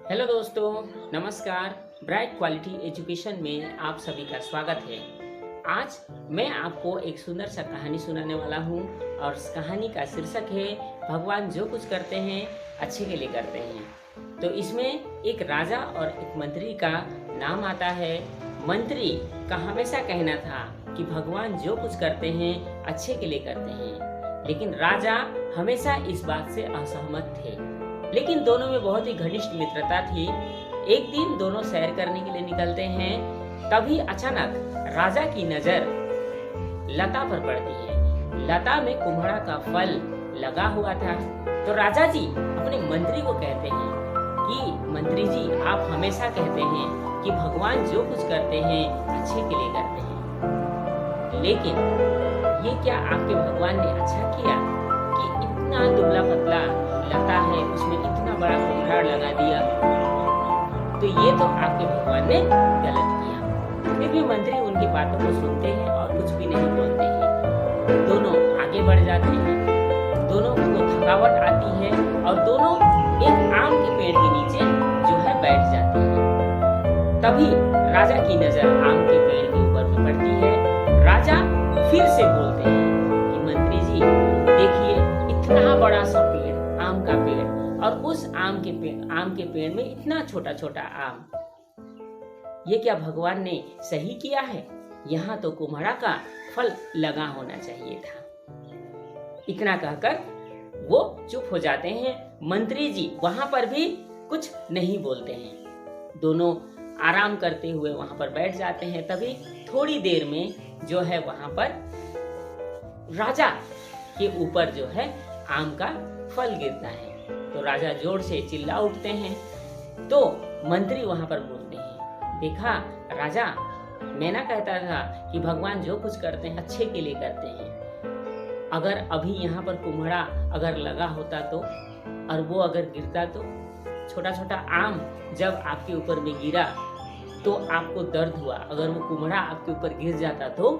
Hello दोस्तों, नमस्कार। Bright quality education में आप सभी का स्वागत है। आज मैं आपको एक सुंदर सा कहानी सुनाने वाला हूँ और इस कहानी का शीर्षक है भगवान जो कुछ करते हैं अच्छे के लिए करते हैं। तो इसमें एक राजा और एक मंत्री का नाम आता है। मंत्री का हमेशा कहना था कि भगवान जो कुछ करते हैं अच्छे के लिए करते हैं, लेकिन राजा हमेशा इस बात से असहमत थे। लेकिन दोनों में बहुत ही घनिष्ठ मित्रता थी। एक दिन दोनों सैर करने के लिए निकलते हैं। तभी अचानक राजा की नजर लता पर पड़ती है। लता में कुम्हड़ा का फल लगा हुआ था। तो राजा जी अपने मंत्री को कहते हैं कि मंत्री जी, आप हमेशा कहते हैं कि भगवान जो कुछ करते हैं अच्छे के लिए करते हैं, लेकिन ये क्या आपके भगवान ने अच्छा किया कि इतना दुबला पतला लता है उसमें इतना बड़ा कुम्हड़ा लगा दिया? तो ये तो आपके भगवान ने गलत किया। फिर भी मंत्री उनकी बातों को सुनते हैं और कुछ भी नहीं बोलते हैं। दोनों आगे बढ़ जाते हैं। दोनों को थकावट आती है और दोनों एक आम के पेड़ के नीचे जो है बैठ जाते हैं। तभी राजा की नजर आम के पेड़ के ऊपर में पड़ती है। राजा फिर से बोलते हैं कि मंत्री जी देखिए, इतना बड़ा सा पेड़, आम का पेड़, और उस आम के पेड़ में इतना छोटा छोटा आम, ये क्या भगवान ने सही किया है? यहाँ तो कुम्हड़ा का फल लगा होना चाहिए था। इतना कहकर वो चुप हो जाते हैं। मंत्री जी वहां पर भी कुछ नहीं बोलते हैं। दोनों आराम करते हुए वहां पर बैठ जाते हैं। तभी थोड़ी देर में जो है वहां पर राजा के ऊपर जो है आम का फल गिरता है। तो राजा जोर से चिल्ला उठते हैं। तो मंत्री वहां पर बोलते हैं, देखा राजा, मैं ना कहता था कि भगवान जो कुछ करते हैं अच्छे के लिए करते हैं। अगर अभी यहाँ पर कुम्हड़ा अगर लगा होता तो, और वो अगर गिरता तो, छोटा छोटा आम जब आपके ऊपर में गिरा तो आपको दर्द हुआ। अगर वो कुम्हड़ा आपके ऊपर गिर जाता तो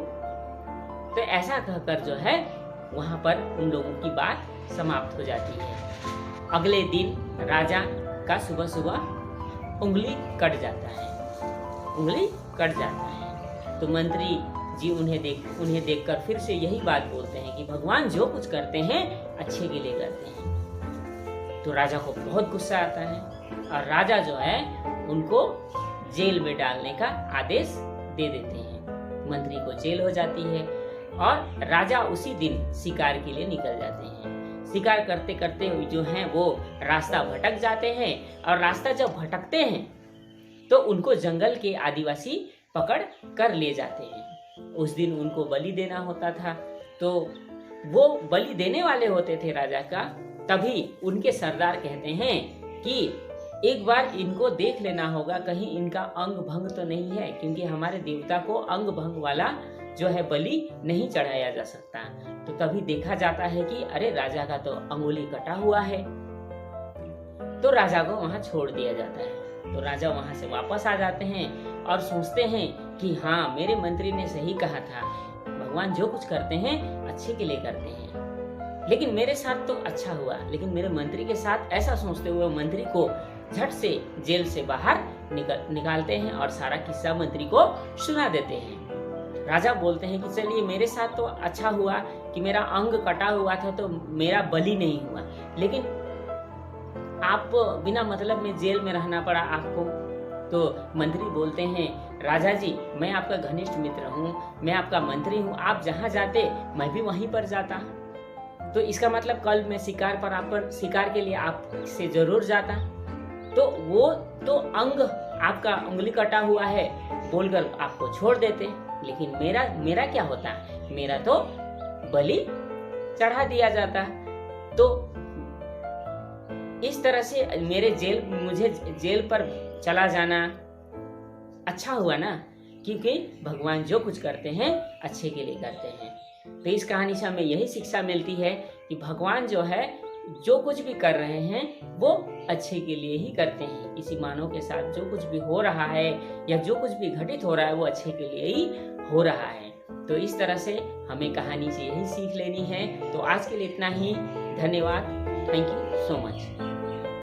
ऐसा कहकर जो है वहां पर उन लोगों की बात समाप्त हो जाती है। अगले दिन राजा का सुबह सुबह उंगली कट जाता है। तो मंत्री जी उन्हें देखकर फिर से यही बात बोलते हैं कि भगवान जो कुछ करते हैं अच्छे के लिए करते हैं। तो राजा को बहुत गुस्सा आता है और राजा जो है उनको जेल में डालने का आदेश दे देते हैं। मंत्री को जेल हो जाती है और राजा उसी दिन शिकार के लिए निकल जाते हैं। शिकार करते करते जो हैं वो रास्ता भटक जाते हैं, और रास्ता जब भटकते हैं तो उनको जंगल के आदिवासी पकड़ कर ले जाते हैं। उस दिन उनको बलि देना होता था। तो वो बलि देने वाले होते थे राजा का। तभी उनके सरदार कहते हैं कि एक बार इनको देख लेना होगा, कहीं इनका अंग भंग तो नहीं है, क्योंकि हमारे देवता को अंग भंग वाला जो है बलि नहीं चढ़ाया जा सकता। तो तभी देखा जाता है कि अरे, राजा का तो अंगुली कटा हुआ है। तो राजा को वहां छोड़ दिया जाता है। तो राजा वहां से वापस आ जाते हैं और सोचते हैं कि हाँ, मेरे मंत्री ने सही कहा था, भगवान जो कुछ करते हैं अच्छे के लिए करते हैं। लेकिन मेरे साथ तो अच्छा हुआ, लेकिन मेरे मंत्री के साथ, ऐसा सोचते हुए मंत्री को झट से जेल से बाहर निकालते हैं और सारा किस्सा मंत्री को सुना देते हैं। राजा बोलते हैं कि चलिए, मेरे साथ तो अच्छा हुआ कि मेरा अंग कटा हुआ था तो मेरा बलि नहीं हुआ, लेकिन आप बिना मतलब में जेल में रहना पड़ा आपको। तो मंत्री बोलते हैं, राजा जी, मैं आपका घनिष्ठ मित्र हूँ, मैं आपका मंत्री हूँ, आप जहाँ जाते मैं भी वहीं पर जाता। तो इसका मतलब कल मैं शिकार के लिए आपसे जरूर जाता। तो वो तो अंग, आपका उंगली कटा हुआ है बोलकर आपको छोड़ देते, लेकिन मेरा क्या होता? मेरा तो बलि चढ़ा दिया जाता। तो इस तरह से मुझे जेल पर चला जाना अच्छा हुआ ना, क्योंकि भगवान जो कुछ करते हैं अच्छे के लिए करते हैं। तो इस कहानी से हमें यही शिक्षा मिलती है कि भगवान जो है जो कुछ भी कर रहे हैं वो अच्छे के लिए ही करते हैं। इसी मानव के साथ जो कुछ भी हो रहा है या जो कुछ भी घटित हो रहा है वो अच्छे के लिए ही हो रहा है। तो इस तरह से हमें कहानी से यही सीख लेनी है। तो आज के लिए इतना ही। धन्यवाद। Thank you so much.